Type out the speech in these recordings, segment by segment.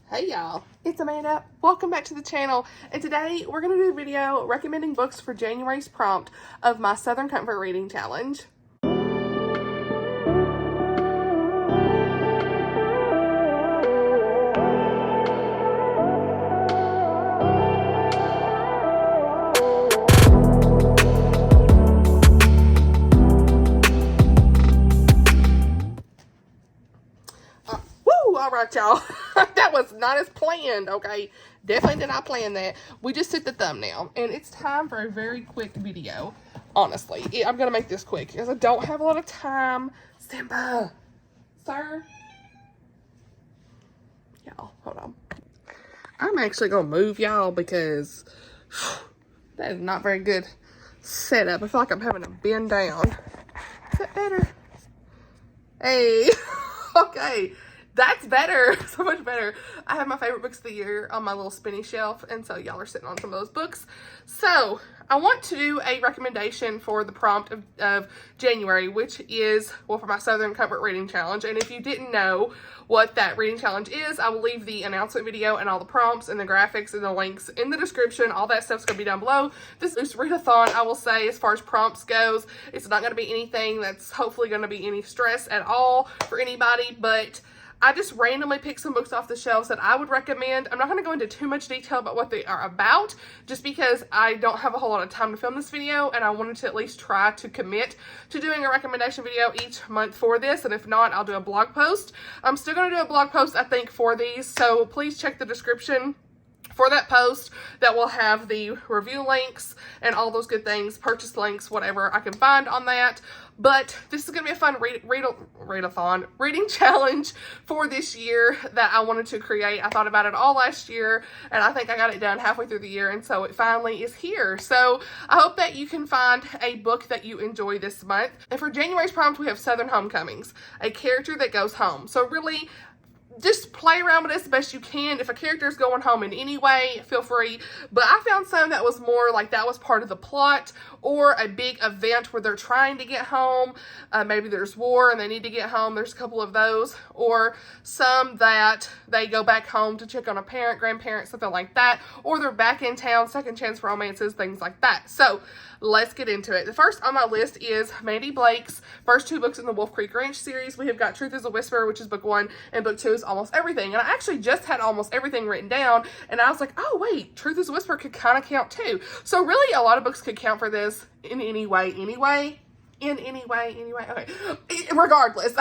Hey y'all, it's Amanda. Welcome back to the channel, and today we're going to do a video recommending books for January's prompt of my Southern Comfort Reading Challenge. All right, y'all. That was not as planned, okay? Definitely did not plan that. We just took the thumbnail, and it's time for a very quick video. Honestly, I'm going to make this quick because I don't have a lot of time. Simba, sir. Y'all, hold on. I'm actually going to move y'all because that is not very good setup. I feel like I'm having to bend down. Is that better? Hey, okay. That's better. So much better. I have my favorite books of the year on my little spinny shelf, and so y'all are sitting on some of those books. So I want to do a recommendation for the prompt of January, which is, well, for my Southern Comfort Reading Challenge. And if you didn't know what that reading challenge is, I will leave the announcement video and all the prompts and the graphics and the links in the description. All that stuff's going to be down below. This is readathon, I will say, as far as prompts goes. It's not going to be anything that's hopefully going to be any stress at all for anybody, but I just randomly picked some books off the shelves that I would recommend. I'm not going to go into too much detail about what they are about, just because I don't have a whole lot of time to film this video, and I wanted to at least try to commit to doing a recommendation video each month for this, and if not, I'll do a blog post. I'm still going to do a blog post, I think, for these, so please check the description for that post. That will have the review links and all those good things, purchase links, whatever I can find on that. But this is going to be a fun readathon reading challenge for this year that I wanted to create. I thought about it all last year, and I think I got it done halfway through the year, and so it finally is here. So I hope that you can find a book that you enjoy this month. And for January's prompt, we have Southern Homecomings, a character that goes home. So really, just play around with this the best you can. If a character is going home in any way, feel free. But I found some that was more like that was part of the plot, or a big event where they're trying to get home. Maybe there's war and they need to get home. There's a couple of those. Or some that they go back home to check on a parent, grandparent, something like that. Or they're back in town, second chance romances, things like that. So let's get into it. The first on my list is Mandy Blake's first two books in the Wolf Creek Ranch series. We have got Truth is a Whisper, which is book 1, and book 2 is Almost Everything. And I actually just had Almost Everything written down, and I was like, oh wait, Truth is a Whisper could kind of count too. So really, a lot of books could count for this in any way, anyway. Okay. Regardless,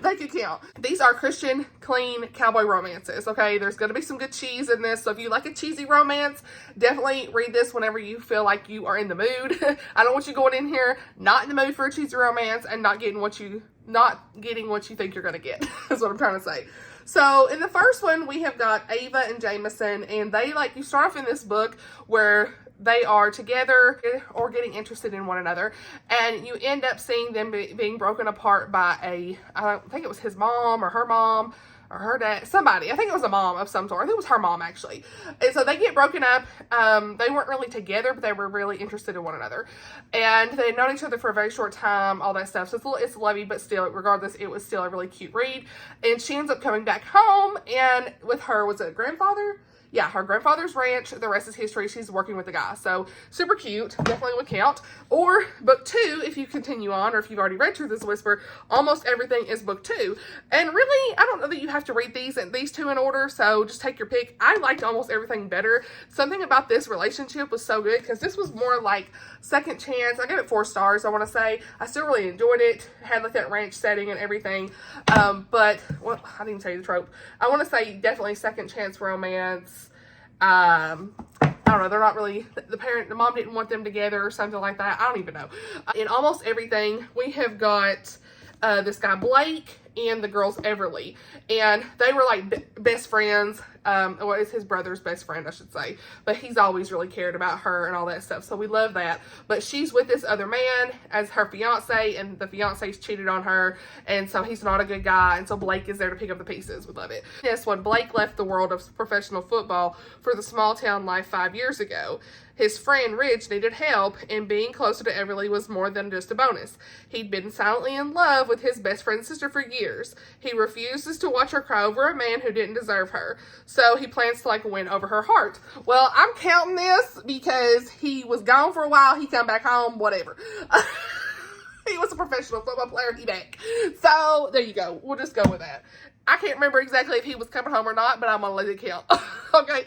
they could count. These are Christian, clean cowboy romances, okay? There's going to be some good cheese in this, so if you like a cheesy romance, definitely read this whenever you feel like you are in the mood. I don't want you going in here not in the mood for a cheesy romance and not getting what you think you're going to get, is what I'm trying to say. So in the first one, we have got Ava and Jameson, and you start off in this book where they are together or getting interested in one another, and you end up seeing them being broken apart by I think it was his mom or her dad, somebody. I think it was a mom of some sort. I think it was her mom, actually. And so they get broken up. They weren't really together, but they were really interested in one another. And they had known each other for a very short time, all that stuff. So it's lovey, but still, regardless, it was still a really cute read. And she ends up coming back home, and with her, was it a grandfather? Yeah, her grandfather's ranch. The rest is history. She's working with the guy. So super cute. Definitely would count. Or book 2, if you continue on, or if you've already read Truth is a Whisper, Almost Everything is book 2. And really, I don't know that you have to read these two in order, so just take your pick. I liked Almost Everything better. Something about this relationship was so good, because this was more like second chance. I gave it 4 stars, I want to say. I still really enjoyed it. Had like that ranch setting and everything. But, well, I didn't even tell you the trope. I want to say definitely second chance romance. I don't know, they're not really, the mom didn't want them together or something like that. I don't even know. In Almost Everything, we have got this guy Blake and the girls Everly, and they were like best friends. well, it's his brother's best friend, I should say, but he's always really cared about her and all that stuff, so we love that. But she's with this other man as her fiance, and the fiance's cheated on her, and so he's not a good guy, and so Blake is there to pick up the pieces. We love it. Yes, when Blake left the world of professional football for the small town life 5 years ago, his friend Ridge needed help, and being closer to Everly was more than just a bonus. He'd been silently in love with his best friend's sister for years. He refuses to watch her cry over a man who didn't deserve her, so he plans to, like, win over her heart. Well, I'm counting this because he was gone for a while, he come back home, whatever. He was a professional football player, he back. So, there you go. We'll just go with that. I can't remember exactly if he was coming home or not, but I'm going to let it count. Okay.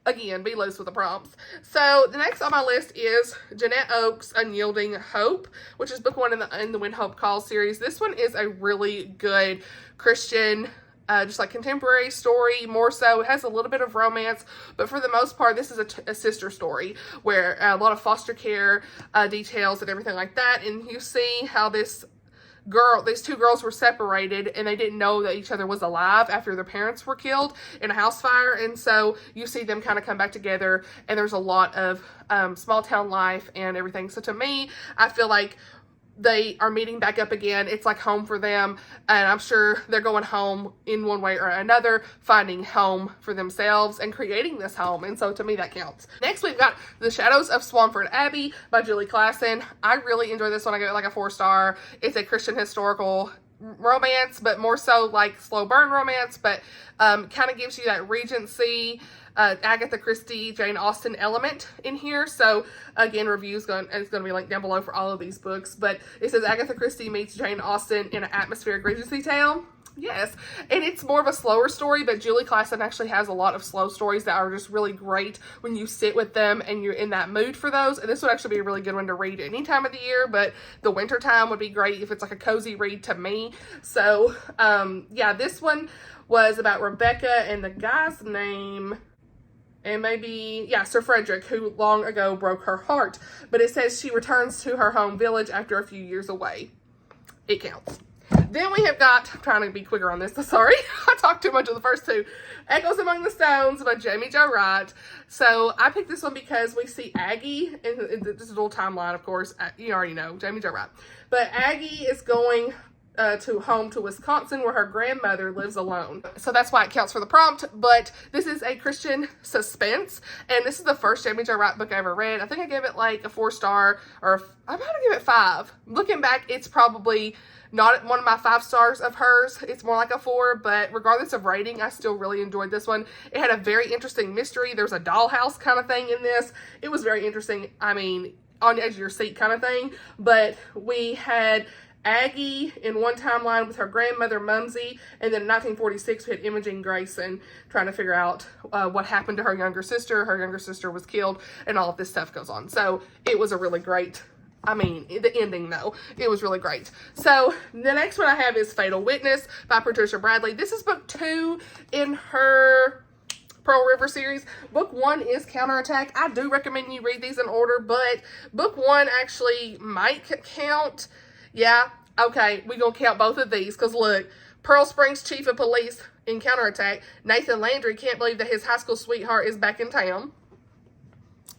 Again, be loose with the prompts. So, the next on my list is Jeanette Oakes' Unyielding Hope, which is book 1 in the When Hope Calls series. This one is a really good Christian, just like contemporary story, more so. It has a little bit of romance, but for the most part, this is a sister story where a lot of foster care details and everything like that. And you see how these two girls were separated, and they didn't know that each other was alive after their parents were killed in a house fire. And so you see them kind of come back together, and there's a lot of small town life and everything. So to me, I feel like they are meeting back up again. It's like home for them, and I'm sure they're going home in one way or another, finding home for themselves and creating this home. And so to me, that counts. Next, we've got The Shadows of Swanford Abbey by Julie Klassen. I really enjoy this one. I give it like a 4-star. It's a Christian historical romance, but more so like slow burn romance, but kind of gives you that Regency, Agatha Christie, Jane Austen element in here. So again, reviews it's going to be linked down below for all of these books, but it says Agatha Christie meets Jane Austen in an atmospheric Regency tale. Yes, and it's more of a slower story, but Julie Klassen actually has a lot of slow stories that are just really great when you sit with them and you're in that mood for those. And this would actually be a really good one to read any time of the year, but the winter time would be great if it's like a cozy read to me. So, yeah, this one was about Rebecca and the guy's name, and maybe, yeah, Sir Frederick, who long ago broke her heart. But it says she returns to her home village after a few years away. It counts. Then we have got, I'm trying to be quicker on this, sorry, I talked too much of the first two. Echoes Among the Stones by Jamie Jo Wright. So I picked this one because we see Aggie, and this is a little timeline, of course, you already know, Jamie Jo Wright. But Aggie is going home to Wisconsin, where her grandmother lives alone. So that's why it counts for the prompt. But this is a Christian suspense, and this is the first Jamie Jo Wright book I ever read. I think I gave it like a 4-star, or I'm going to give it 5. Looking back, it's probably not one of my 5 stars of hers. It's more like a 4, but regardless of rating, I still really enjoyed this one. It had a very interesting mystery. There's a dollhouse kind of thing in this. It was very interesting. I mean, on the edge of your seat kind of thing. But we had Aggie in one timeline with her grandmother Mumsy, and then in 1946 we had Imogen Grayson trying to figure out what happened to her younger sister. Her younger sister was killed, and all of this stuff goes on. So it was a really great, I mean, the ending though, it was really great. So the next one I have is Fatal Witness by Patricia Bradley. This is book 2 in her Pearl River series. Book 1 is Counterattack. I do recommend you read these in order, but book 1 actually might count. Yeah, okay, we're going to count both of these, because look, Pearl Springs Chief of Police in Counterattack, Nathan Landry can't believe that his high school sweetheart is back in town.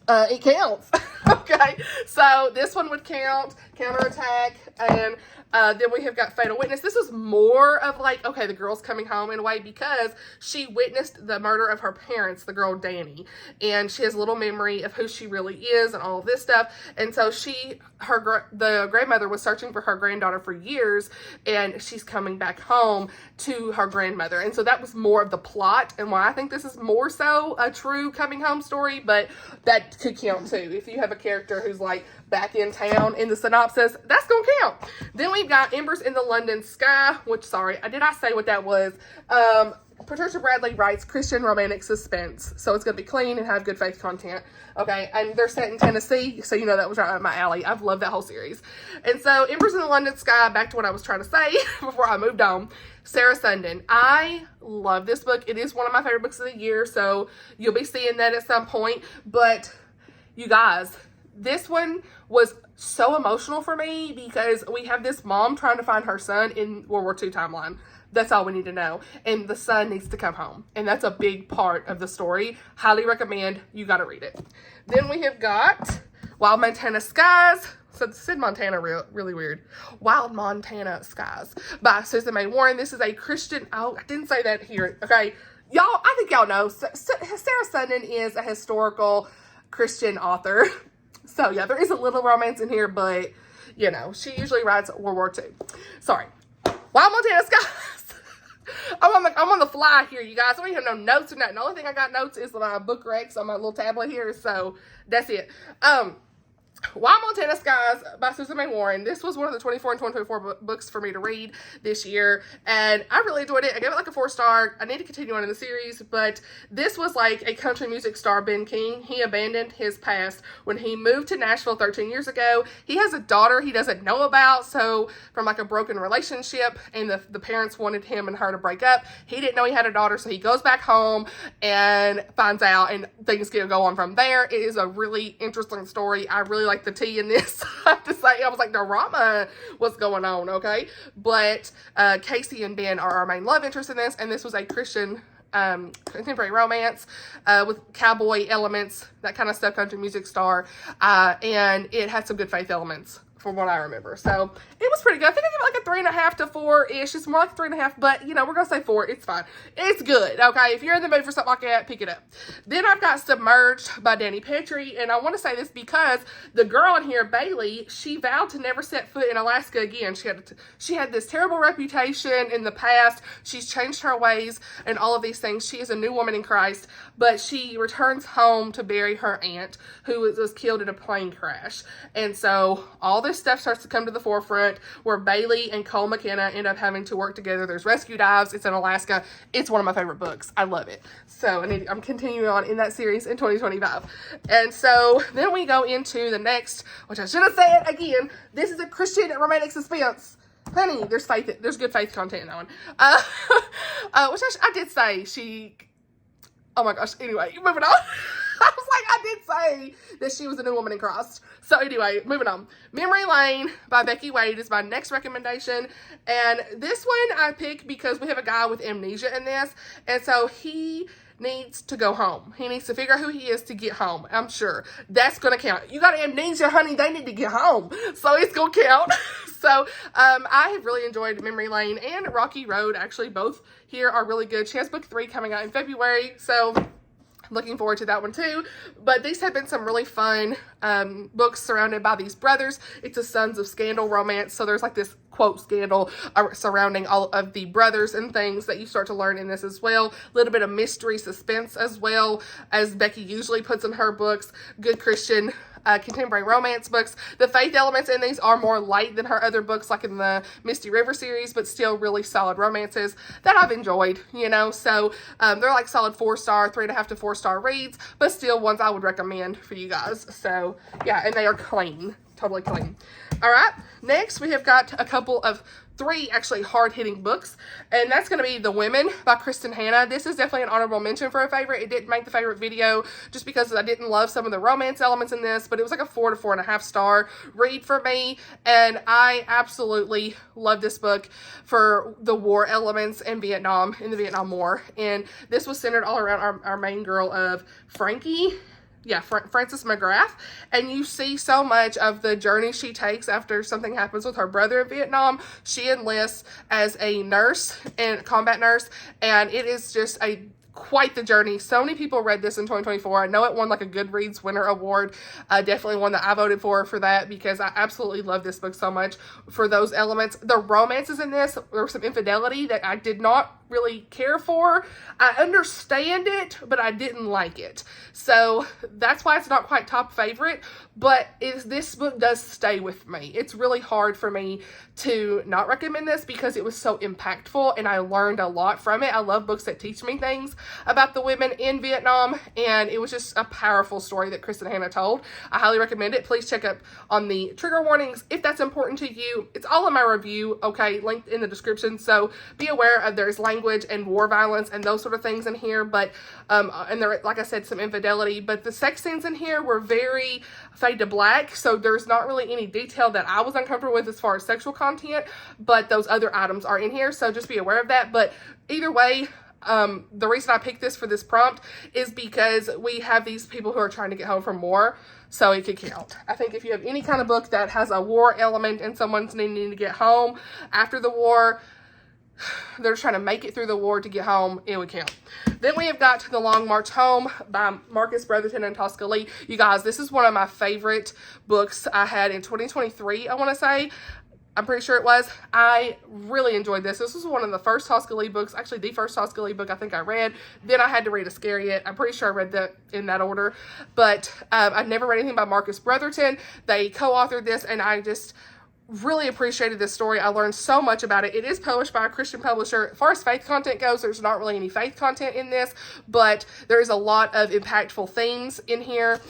It counts. Okay, so this one would count, Counterattack, and then we have got Fatal Witness. This is more of like, okay, the girl's coming home in a way, because she witnessed the murder of her parents, the girl Danny, and she has a little memory of who she really is and all of this stuff. And so the grandmother was searching for her granddaughter for years, and she's coming back home to her grandmother. And so that was more of the plot, and why I think this is more so a true coming home story, but that could count too. If you have a character who's like back in town in the synopsis, that's gonna count. Then we've got Embers in the London Sky, which, sorry, did I say what that was? Patricia Bradley writes Christian romantic suspense, so it's going to be clean and have good faith content. Okay, and they're set in Tennessee, so you know that was right up my alley. I've loved that whole series. And so Embers in the London Sky, back to what I was trying to say before I moved on. Sarah Sundin. I love this book. It is one of my favorite books of the year, so you'll be seeing that at some point. But you guys, this one was so emotional for me because we have this mom trying to find her son in World War II timeline. That's all we need to know. And the son needs to come home. And that's a big part of the story. Highly recommend. You got to read it. Then we have got Wild Montana Skies. So said Montana really weird. Wild Montana Skies by Susan May Warren. This is a Christian. Oh, I didn't say that here. Okay. Y'all, I think y'all know. Sarah Sundin is a historical Christian author. So yeah, there is a little romance in here, but you know, she usually writes World War II. Sorry. Wild Montana Skies. I'm on the fly here, you guys. I don't even have no notes or nothing. The only thing I got notes is my book recs on my little tablet here, so that's it. Wild Montana Skies by Susan May Warren. This was one of the 24 and 2024 books for me to read this year, and I really enjoyed it. I gave it like a 4-star. I need to continue on in the series, but this was like a country music star, Ben King. He abandoned his past when he moved to Nashville 13 years ago. He has a daughter he doesn't know about, so from like a broken relationship, and the parents wanted him and her to break up. He didn't know he had a daughter, so he goes back home and finds out, and things go on from there. It is a really interesting story. I really like the tea in this. I have to say, I was like, drama, what's going on, okay? But Casey and Ben are our main love interest in this, and this was a Christian contemporary romance with cowboy elements, that kind of stuff, country music star, and it had some good faith elements from what I remember. So it was pretty good. I think I give it like a 3.5 to 4-ish. It's more like 3.5, but you know, we're going to say 4. It's fine. It's good. Okay. If you're in the mood for something like that, pick it up. Then I've got Submerged by Danny Petrie. And I want to say this because the girl in here, Bailey, she vowed to never set foot in Alaska again. She had this terrible reputation in the past. She's changed her ways and all of these things. She is a new woman in Christ, but she returns home to bury her aunt who was killed in a plane crash. And so all this stuff starts to come to the forefront where Bailey and Cole McKenna end up having to work together. There's rescue dives. It's in Alaska. It's one of my favorite books. I love it. So I'm continuing on in that series in 2025. And so then we go into the next, which I should have said again, this is a Christian romantic suspense. Honey, there's good faith content in that one. Which I did say oh my gosh. Anyway, moving on. I was like, I did say that she was a new woman in Christ. So anyway, moving on. Memory Lane by Becky Wade is my next recommendation. And this one I picked because we have a guy with amnesia in this. And so he needs to go home. He needs to figure out who he is to get home. I'm sure that's going to count. You got amnesia, honey. They need to get home. So it's going to count. So I have really enjoyed Memory Lane and Rocky Road. Actually, both here are really good. She has book 3 coming out in February. So looking forward to that one too. But these have been some really fun books surrounded by these brothers. It's a Sons of Scandal romance. So there's like this quote scandal surrounding all of the brothers and things that you start to learn in this as well. A little bit of mystery suspense as well, as Becky usually puts in her books. Good Christian contemporary romance books. The faith elements in these are more light than her other books, like in the Misty River series, but still really solid romances that I've enjoyed, you know. So they're like solid 4-star, 3.5 to 4-star reads, but still ones I would recommend for you guys. So yeah, and they are clean, totally clean. All right, next we have got a couple of 3 actually hard-hitting books, and that's going to be The Women by Kristen Hanna. This is definitely an honorable mention for a favorite. It didn't make the favorite video just because I didn't love some of the romance elements in this, but it was like a 4 to 4.5 star read for me, and I absolutely love this book for the war elements in Vietnam, in the Vietnam War. And this was centered all around our main girl of Frankie. Yeah, Frances McGrath, and you see so much of the journey she takes after something happens with her brother in Vietnam. She enlists as a nurse, and combat nurse, and it is just quite the journey. So many people read this in 2024. I know it won like a Goodreads Winter Award. Definitely one that I voted for that, because I absolutely love this book so much for those elements. The romances in this, there was some infidelity that I did not really care for. I understand it, but I didn't like it. So that's why it's not quite top favorite, but this book does stay with me. It's really hard for me to not recommend this because it was so impactful and I learned a lot from it. I love books that teach me things about the women in Vietnam, and it was just a powerful story that Kristen Hanna told. I highly recommend it. Please check up on the trigger warnings if that's important to you. It's all in my review, okay, linked in the description, so be aware of there's language language and war violence and those sort of things in here, but and there, like I said, some infidelity, but the sex scenes in here were very fade to black, so there's not really any detail that I was uncomfortable with as far as sexual content, but those other items are in here, so just be aware of that. But either way, the reason I picked this for this prompt is because we have these people who are trying to get home from war, so it could count. I think if you have any kind of book that has a war element and someone's needing to get home after the war, they're trying to make it through the war to get home, it would count. Then we have got The Long March Home by Marcus Brotherton and Tosca Lee. You guys, this is one of my favorite books I had in 2023, I want to say. I'm pretty sure it was. I really enjoyed this. This was one of the first Tosca Lee books, actually the first Tosca Lee book I think I read. Then I had to read Iscariot. I'm pretty sure I read that in that order. But I've never read anything by Marcus Brotherton. They co-authored this, and I just really appreciated this story. I learned so much about it. It is published by a Christian publisher. As far as faith content goes, there's not really any faith content in this, but there is a lot of impactful themes in here.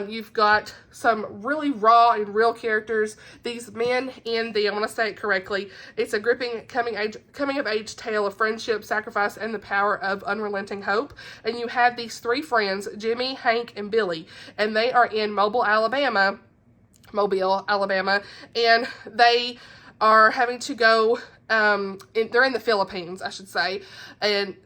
You've got some really raw and real characters. These men in the, I want to say it correctly, it's a gripping coming of age tale of friendship, sacrifice, and the power of unrelenting hope. And you have these three friends, Jimmy, Hank, and Billy, and they are in Mobile, Alabama, and they are having to go, they're in the Philippines, I should say, and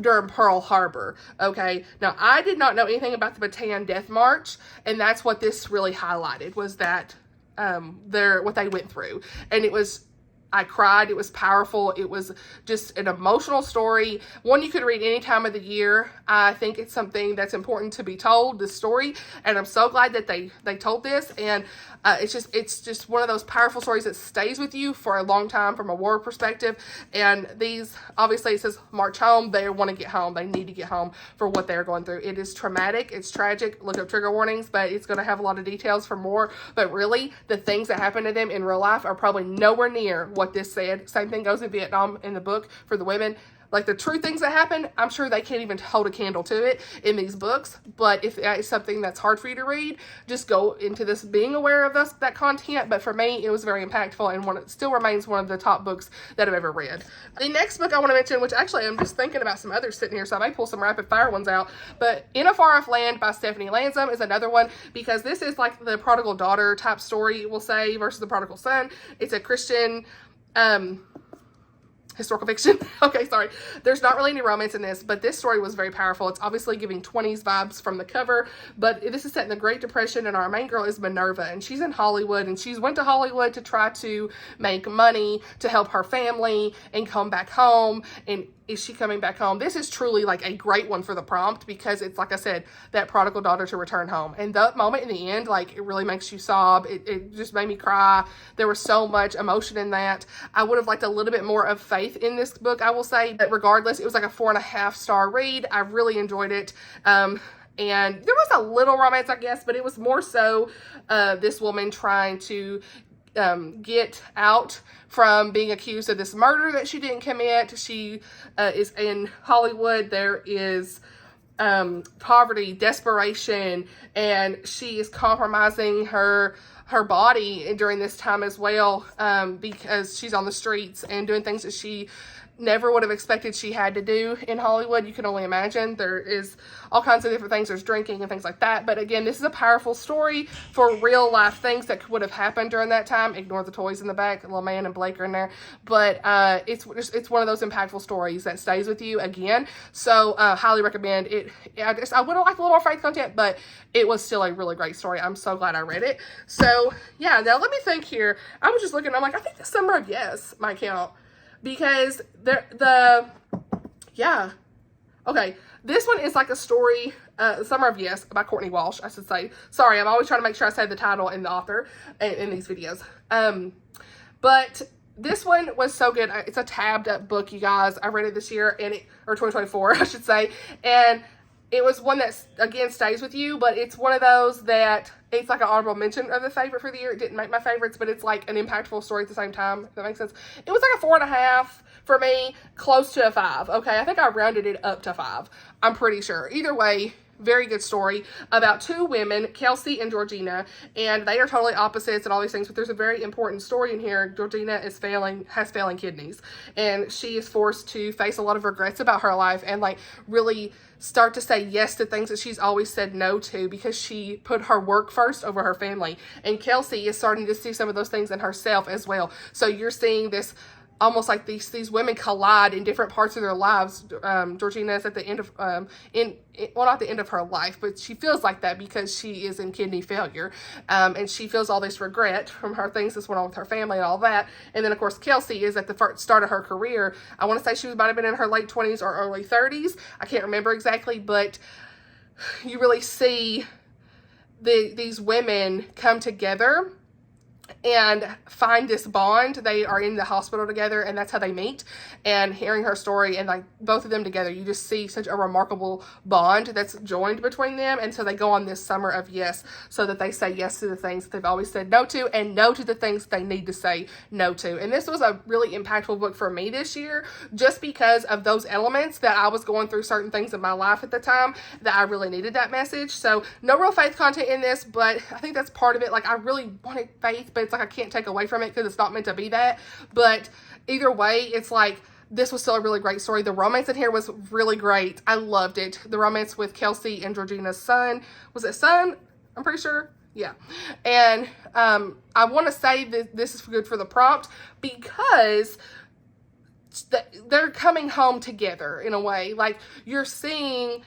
during Pearl Harbor, okay? Now, I did not know anything about the Bataan Death March, and that's what this really highlighted, was that, what they went through, and it was, I cried. It was powerful. It was just an emotional story. One you could read any time of the year. I think it's something that's important to be told, this story, and I'm so glad that they told this. And it's just one of those powerful stories that stays with you for a long time from a war perspective. And these, obviously, it says march home. They want to get home. They need to get home for what they're going through. It is traumatic. It's tragic. Look up trigger warnings, but it's going to have a lot of details for more. But really, the things that happen to them in real life are probably nowhere near what this said. Same thing goes in Vietnam in the book for the women. Like the true things that happen, I'm sure they can't even hold a candle to it in these books. But if that is something that's hard for you to read, just go into this being aware of that content. But for me, it was very impactful, and it still remains one of the top books that I've ever read. The next book I want to mention, which actually I'm just thinking about some others sitting here, so I may pull some rapid fire ones out. But In a Far Off Land by Stephanie Lansom is another one, because this is like the prodigal daughter type story, we'll say, versus the prodigal son. It's a Christian historical fiction. Okay, sorry. There's not really any romance in this, but this story was very powerful. It's obviously giving 20s vibes from the cover, but this is set in the Great Depression, and our main girl is Minerva, and she's in Hollywood, and she's went to Hollywood to try to make money to help her family and come back home. And is she coming back home? This is truly like a great one for the prompt, because it's, like I said, that prodigal daughter to return home. And that moment in the end, like, it really makes you sob. It just made me cry. There was so much emotion in that. I would have liked a little bit more of faith in this book, I will say. But regardless, it was like a 4.5-star read. I really enjoyed it. And there was a little romance, I guess, but it was more so this woman trying to get out from being accused of this murder that she didn't commit. She is in Hollywood. There is poverty, desperation, and she is compromising her body during this time as well, because she's on the streets and doing things that she never would have expected she had to do in Hollywood. You can only imagine. There is all kinds of different things. There's drinking and things like that. But again, this is a powerful story for real life things that would have happened during that time. Ignore the toys in the back. Little man and Blake are in there. But it's one of those impactful stories that stays with you again. So highly recommend it. I would have liked a little more faith content, but it was still a really great story. I'm so glad I read it. So yeah, now let me think here. I was just looking. I'm like, I think the Summer of Yes might count. Because okay, this one is like a story, Summer of Yes by Courtney Walsh, I should say. Sorry, I'm always trying to make sure I say the title and the author in these videos. But this one was so good. It's a tabbed up book, you guys. I read it this year, or 2024, I should say. And it was one that, again, stays with you, but it's one of those that it's like an honorable mention of the favorite for the year. It didn't make my favorites, but it's like an impactful story at the same time, if that makes sense. It was like a 4.5 for me, close to a 5. Okay, I think I rounded it up to 5. I'm pretty sure. Either way, very good story about two women, Kelsey and Georgina, and they are totally opposites and all these things, but there's a very important story in here. Georgina has failing kidneys, and she is forced to face a lot of regrets about her life and like really start to say yes to things that she's always said no to because she put her work first over her family. And Kelsey is starting to see some of those things in herself as well. So you're seeing this almost like these women collide in different parts of their lives. Georgina is at the end of, well, not the end of her life, but she feels like that because she is in kidney failure. And she feels all this regret from her things that's went on with her family and all that. And then, of course, Kelsey is at the start of her career. I want to say she might have been in her late 20s or early 30s. I can't remember exactly, but you really see these women come together and find this bond. They are in the hospital together, and that's how they meet. And hearing her story and like both of them together, you just see such a remarkable bond that's joined between them. And so they go on this summer of yes, so that they say yes to the things that they've always said no to, and no to the things they need to say no to. And this was a really impactful book for me this year, just because of those elements that I was going through certain things in my life at the time that I really needed that message. So no real faith content in this, but I think that's part of it. Like, I really wanted faith, but it's like I can't take away from it because it's not meant to be that. But either way, it's like this was still a really great story. The romance in here was really great. I loved it. The romance with Kelsey and Georgina's son. Was it son? I'm pretty sure. Yeah. And I want to say that this is good for the prompt because they're coming home together in a way. Like, you're seeing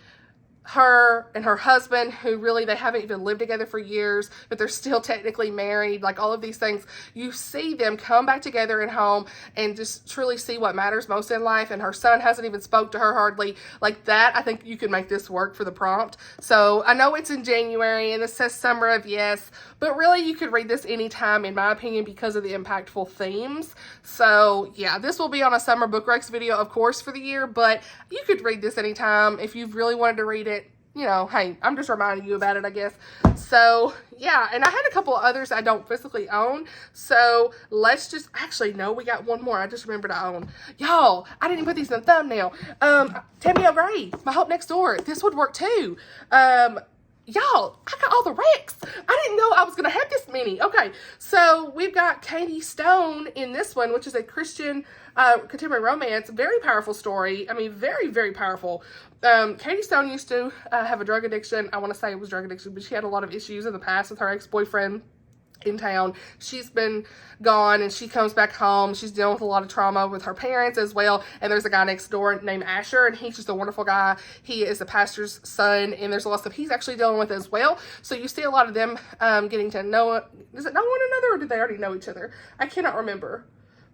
her and her husband, who really, they haven't even lived together for years, but they're still technically married, like all of these things. You see them come back together at home and just truly see what matters most in life. And her son hasn't even spoke to her hardly. Like that, I think you could make this work for the prompt. So I know it's in January and it says summer of yes, but really you could read this anytime in my opinion because of the impactful themes. So yeah, this will be on a summer book recs video, of course, for the year, but you could read this anytime if you've really wanted to read it. You know, hey, I'm just reminding you about it, I guess. So, yeah, and I had a couple of others I don't physically own. So, let's just, actually, no, we got one more I just remembered I own. Y'all, I didn't even put these in the thumbnail. Tammy O'Grady, My Hope Next Door. This would work too. Y'all, I got all the recs. I didn't know I was going to have this many. Okay, so we've got Katie Stone in this one, which is a Christian contemporary romance. Very powerful story. I mean, very, very powerful. Katie Stone used to have a drug addiction. I want to say it was drug addiction, but she had a lot of issues in the past with her ex-boyfriend in town. She's been gone and she comes back home. She's dealing with a lot of trauma with her parents as well. And there's a guy next door named Asher, and he's just a wonderful guy. He is a pastor's son, and there's a lot of stuff he's actually dealing with as well. So you see a lot of them getting to know, does it know one another, or do they already know each other? I cannot remember.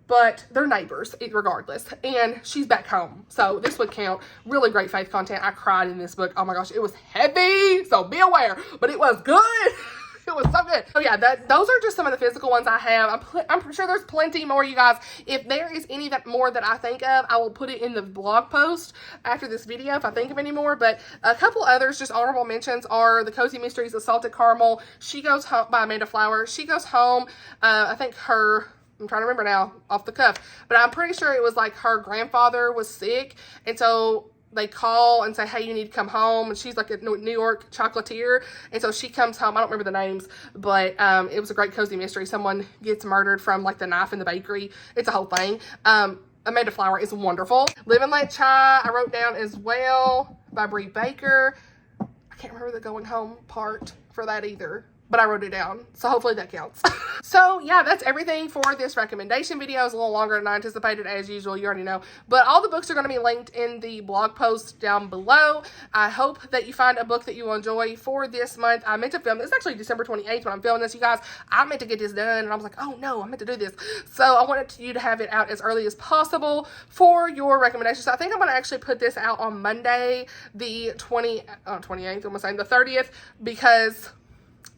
But they're neighbors regardless. And she's back home. So this would count. Really great faith content. I cried in this book. Oh my gosh, it was heavy. So be aware. But it was good. It was so good. So yeah, those are just some of the physical ones I have. I'm sure there's plenty more, you guys. If there is any more that I think of, I will put it in the blog post after this video if I think of any more. But a couple others, just honorable mentions, are The Cozy Mysteries of Salted Caramel. She Goes Home by Amanda Flower. She goes home. I think I'm trying to remember now off the cuff, but I'm pretty sure it was like her grandfather was sick, and so they call and say, hey, you need to come home. And she's like a New York chocolatier, and so she comes home. I don't remember the names, but it was a great cozy mystery. Someone gets murdered from like the knife in the bakery. It's a whole thing. Amanda Flower is wonderful. Live and Let Chai I wrote down as well by Bree Baker. I can't remember the going home part for that either, but I wrote it down, so hopefully that counts. So yeah, that's everything for this recommendation video. It's a little longer than I anticipated, as usual, you already know. But all the books are going to be linked in the blog post down below. I hope that you find a book that you will enjoy for this month. I meant to film, it's actually December 28th when I'm filming this, you guys. I meant to get this done, and I was like, oh no, I meant to do this. So I wanted you to have it out as early as possible for your recommendations. So I think I'm going to actually put this out on Monday, the 28th, I'm going to say the 30th, because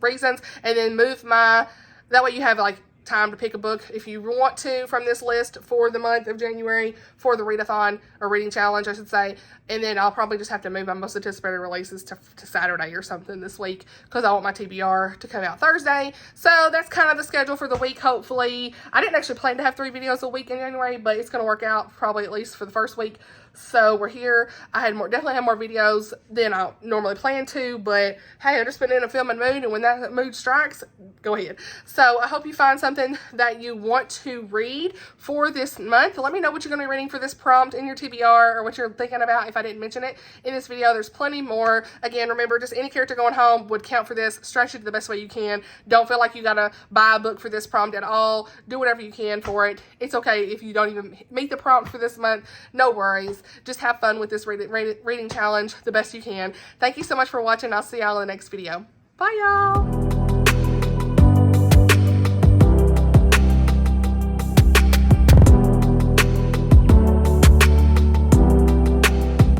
reasons, and then move that way you have like time to pick a book if you want to from this list for the month of January for the readathon, or reading challenge I should say. And then I'll probably just have to move my most anticipated releases to Saturday or something this week, because I want my TBR to come out Thursday. So that's kind of the schedule for the week, hopefully. I didn't actually plan to have 3 videos a week in January, but it's going to work out probably at least for the first week So we're here. I had definitely had more videos than I normally plan to, but hey, I've just been in a filming mood, and when that mood strikes, go ahead. So I hope you find something that you want to read for this month. Let me know what you're going to be reading for this prompt in your TBR, or what you're thinking about if I didn't mention it in this video. There's plenty more. Again, remember, just any character going home would count for this. Stretch it the best way you can. Don't feel like you got to buy a book for this prompt at all. Do whatever you can for it. It's okay if you don't even meet the prompt for this month. No worries. Just have fun with this reading challenge the best you can. Thank you so much for watching. I'll see y'all in the next video. Bye, y'all.